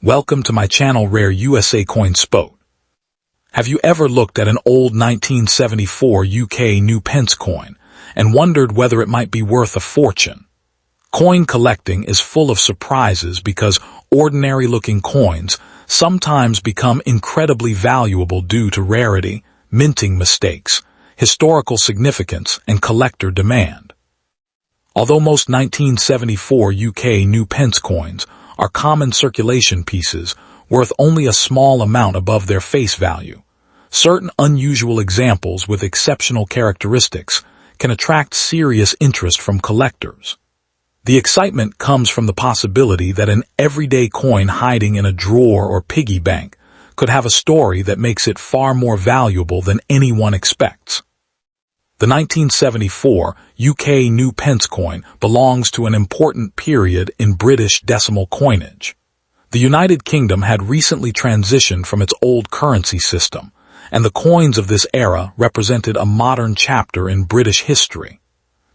Welcome to my channel Rare USA Coin Spot. Have you ever looked at an old 1974 UK New Pence coin and wondered whether it might be worth a fortune? Coin collecting is full of surprises because ordinary-looking coins sometimes become incredibly valuable due to rarity, minting mistakes, historical significance, and collector demand. Although most 1974 UK New Pence coins are common circulation pieces worth only a small amount above their face value, certain unusual examples with exceptional characteristics can attract serious interest from collectors. The excitement comes from the possibility that an everyday coin hiding in a drawer or piggy bank could have a story that makes it far more valuable than anyone expects. The 1974 UK New Pence coin belongs to an important period in British decimal coinage. The United Kingdom had recently transitioned from its old currency system, and the coins of this era represented a modern chapter in British history.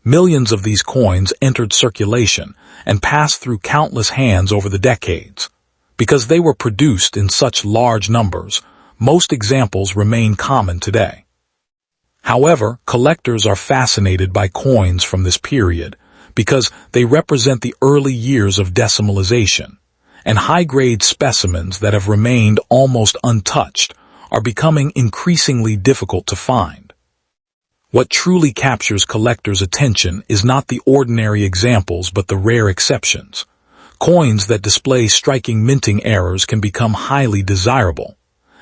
Millions of these coins entered circulation and passed through countless hands over the decades. Because they were produced in such large numbers, most examples remain common today. However, collectors are fascinated by coins from this period because they represent the early years of decimalization, and high-grade specimens that have remained almost untouched are becoming increasingly difficult to find. What truly captures collectors' attention is not the ordinary examples but the rare exceptions. Coins that display striking minting errors can become highly desirable.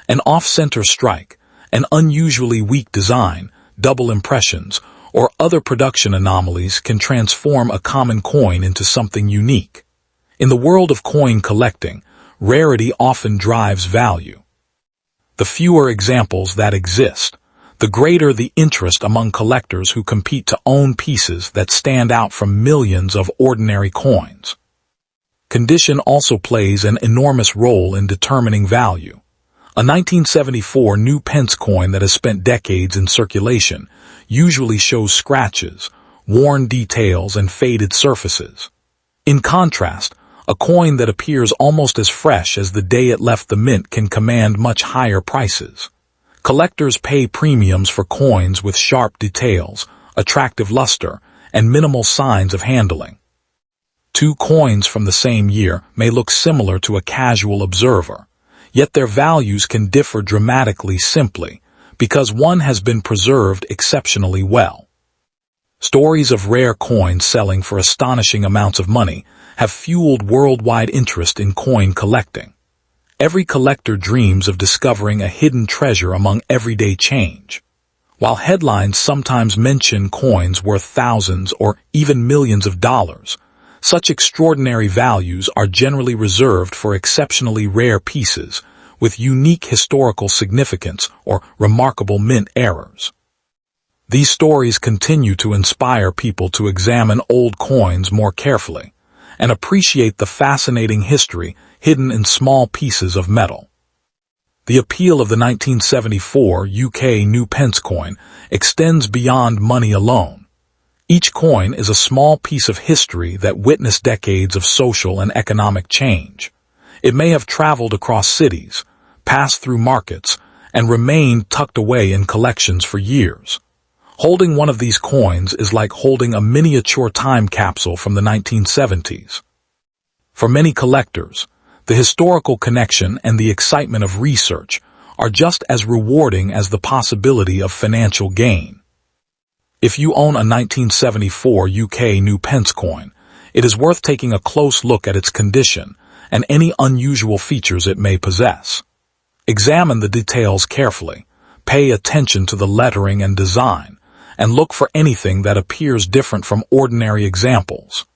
An off-center strike, an unusually weak design, double impressions, or other production anomalies can transform a common coin into something unique. In the world of coin collecting, rarity often drives value. The fewer examples that exist, the greater the interest among collectors who compete to own pieces that stand out from millions of ordinary coins. Condition also plays an enormous role in determining value. A 1974 New Pence coin that has spent decades in circulation usually shows scratches, worn details, and faded surfaces. In contrast, a coin that appears almost as fresh as the day it left the mint can command much higher prices. Collectors pay premiums for coins with sharp details, attractive luster, and minimal signs of handling. Two coins from the same year may look similar to a casual observer, yet their values can differ dramatically simply because one has been preserved exceptionally well. Stories of rare coins selling for astonishing amounts of money have fueled worldwide interest in coin collecting. Every collector dreams of discovering a hidden treasure among everyday change. While headlines sometimes mention coins worth thousands or even millions of dollars, such extraordinary values are generally reserved for exceptionally rare pieces with unique historical significance or remarkable mint errors. These stories continue to inspire people to examine old coins more carefully and appreciate the fascinating history hidden in small pieces of metal. The appeal of the 1974 UK New Pence coin extends beyond money alone. Each coin is a small piece of history that witnessed decades of social and economic change. It may have traveled across cities, passed through markets, and remained tucked away in collections for years. Holding one of these coins is like holding a miniature time capsule from the 1970s. For many collectors, the historical connection and the excitement of research are just as rewarding as the possibility of financial gain. If you own a 1974 UK New Pence coin, it is worth taking a close look at its condition and any unusual features it may possess. Examine the details carefully, pay attention to the lettering and design, and look for anything that appears different from ordinary examples.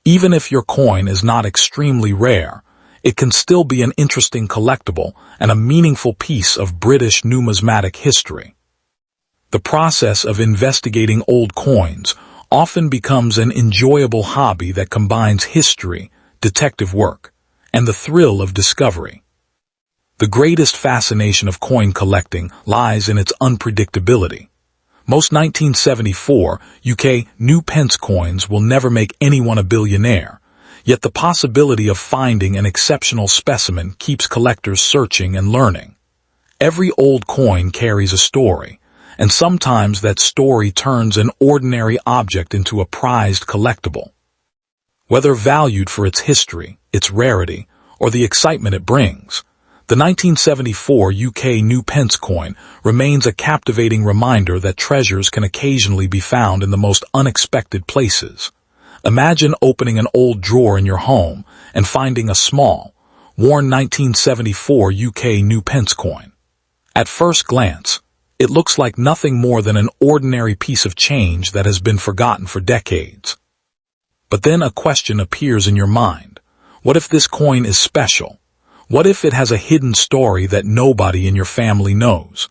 Even if your coin is not extremely rare, it can still be an interesting collectible and a meaningful piece of British numismatic history. The process of investigating old coins often becomes an enjoyable hobby that combines history, detective work, and the thrill of discovery. The greatest fascination of coin collecting lies in its unpredictability. Most 1974 UK New Pence coins will never make anyone a billionaire, Yet the possibility of finding an exceptional specimen keeps collectors searching and learning. Every old coin carries a story, and sometimes that story turns an ordinary object into a prized collectible. Whether valued for its history, its rarity, or the excitement it brings, the 1974 UK New Pence coin remains a captivating reminder that treasures can occasionally be found in the most unexpected places. Imagine opening an old drawer in your home and finding a small, worn 1974 UK New Pence coin. At first glance, it looks like nothing more than an ordinary piece of change that has been forgotten for decades. But then a question appears in your mind. What if this coin is special? What if it has a hidden story that nobody in your family knows?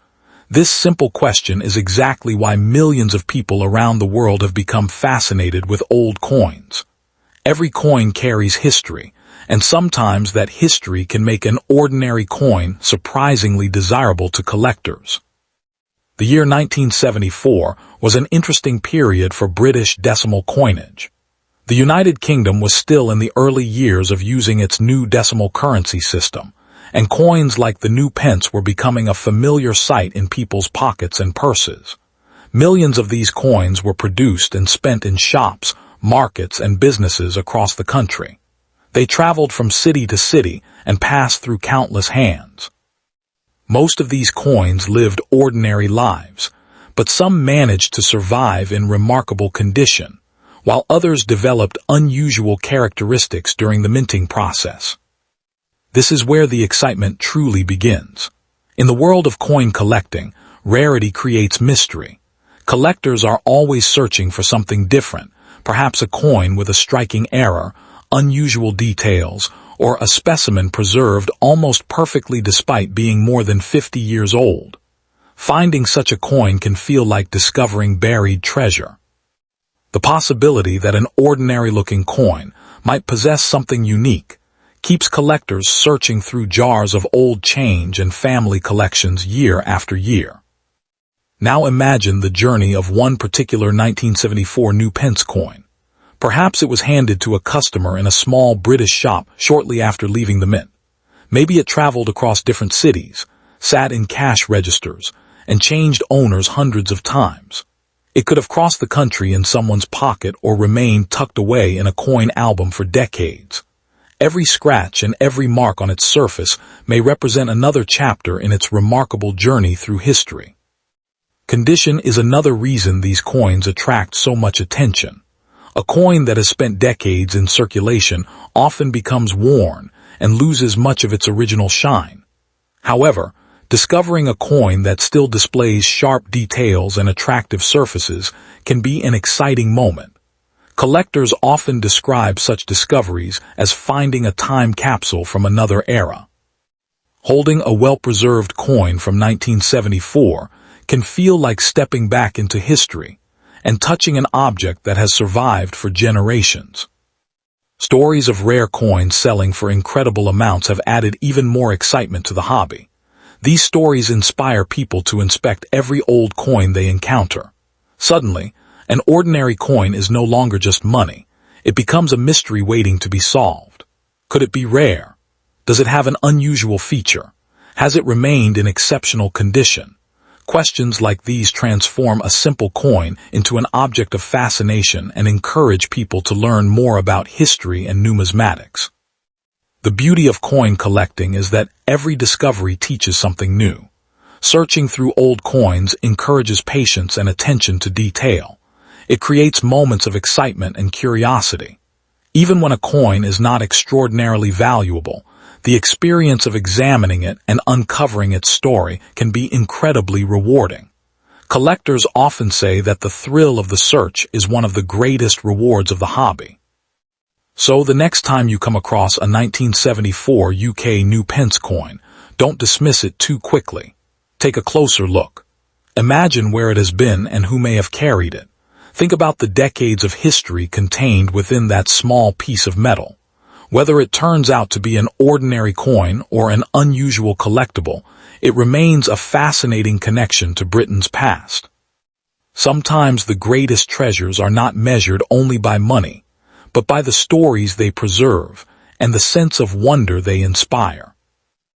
This simple question is exactly why millions of people around the world have become fascinated with old coins. Every coin carries history, and sometimes that history can make an ordinary coin surprisingly desirable to collectors. The year 1974 was an interesting period for British decimal coinage. The United Kingdom was still in the early years of using its new decimal currency system, and coins like the new pence were becoming a familiar sight in people's pockets and purses. Millions of these coins were produced and spent in shops, markets, and businesses across the country. They traveled from city to city and passed through countless hands. Most of these coins lived ordinary lives, but some managed to survive in remarkable condition, while others developed unusual characteristics during the minting process. This is where the excitement truly begins. In the world of coin collecting, rarity creates mystery. Collectors are always searching for something different, perhaps a coin with a striking error, unusual details, or a specimen preserved almost perfectly despite being more than 50 years old. Finding such a coin can feel like discovering buried treasure. The possibility that an ordinary-looking coin might possess something unique keeps collectors searching through jars of old change and family collections year after year. Now imagine the journey of one particular 1974 New Pence coin. Perhaps it was handed to a customer in a small British shop shortly after leaving the mint. Maybe it traveled across different cities, sat in cash registers, and changed owners hundreds of times. It could have crossed the country in someone's pocket or remained tucked away in a coin album for decades. Every scratch and every mark on its surface may represent another chapter in its remarkable journey through history. Condition is another reason these coins attract so much attention. A coin that has spent decades in circulation often becomes worn and loses much of its original shine. However, discovering a coin that still displays sharp details and attractive surfaces can be an exciting moment. Collectors often describe such discoveries as finding a time capsule from another era. Holding a well-preserved coin from 1974 can feel like stepping back into history and touching an object that has survived for generations. Stories of rare coins selling for incredible amounts have added even more excitement to the hobby. These stories inspire people to inspect every old coin they encounter. Suddenly, an ordinary coin is no longer just money. It becomes a mystery waiting to be solved. Could it be rare? Does it have an unusual feature? Has it remained in exceptional condition? Questions like these transform a simple coin into an object of fascination and encourage people to learn more about history and numismatics. The beauty of coin collecting is that every discovery teaches something new. Searching through old coins encourages patience and attention to detail. It creates moments of excitement and curiosity. Even when a coin is not extraordinarily valuable, the experience of examining it and uncovering its story can be incredibly rewarding. Collectors often say that the thrill of the search is one of the greatest rewards of the hobby. So the next time you come across a 1974 UK New Pence coin, don't dismiss it too quickly. Take a closer look. Imagine where it has been and who may have carried it. Think about the decades of history contained within that small piece of metal. Whether it turns out to be an ordinary coin or an unusual collectible, it remains a fascinating connection to Britain's past. Sometimes the greatest treasures are not measured only by money, but by the stories they preserve and the sense of wonder they inspire.